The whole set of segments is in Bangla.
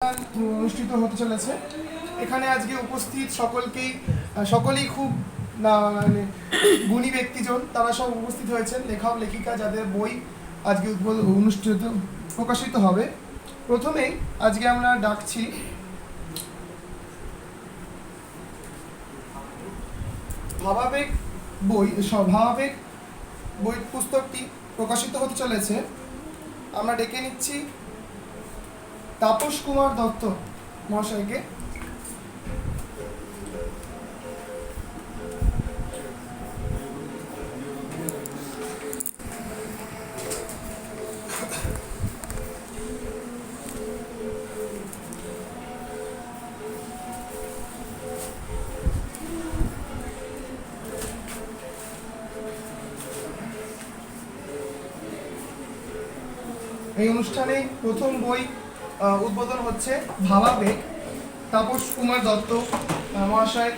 অনুষ্ঠিত হতে চলেছে। এখানে আজকে উপস্থিত সকলেই খুব মানে গুণী ব্যক্তিজন, তারা সব উপস্থিত হয়েছেন, লেখক লেখিকা, যাদের বই আজকে প্রকাশিত হবে। প্রথমেই আজকে আমরা ডাকছি ভাবাবেগ বই পুস্তকটি প্রকাশিত হতে চলেছে। আমরা ডেকে নিচ্ছি তাপস কুমার দত্ত মহাশয়কে। এই অনুষ্ঠানে প্রথম বই উদ্বোধন হচ্ছে ভাবাবেগ, তাপস কুমার দত্ত মহাশয়।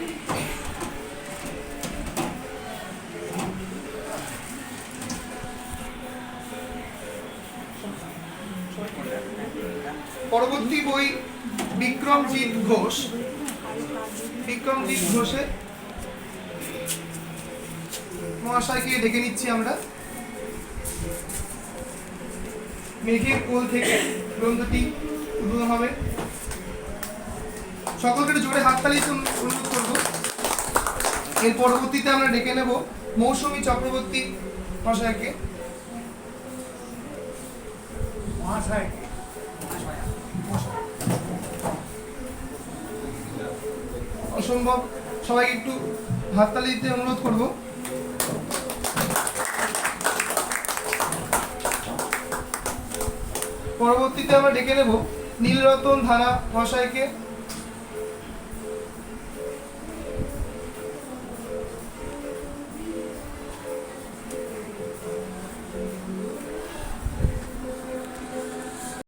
পরবর্তী বই বিক্রমজিৎ ঘোষের মহাশয়কে ডেকে নিচ্ছি আমরা। মেঘের কোল থেকে গ্রন্থটি উদ্বোধন হবে। সকলকে একটু জোরে হাততালি অনুরোধ করব। এর পরবর্তীতে আমরা ডেকে নেব মৌসুমী চক্রবর্তী মহাশয়কে। অসম্ভব, সবাইকে একটু হাততালি দিতে অনুরোধ করব। পরবর্তীতে আমরা ডেকে নেব নীলরতন ধানা মহাশয়কে।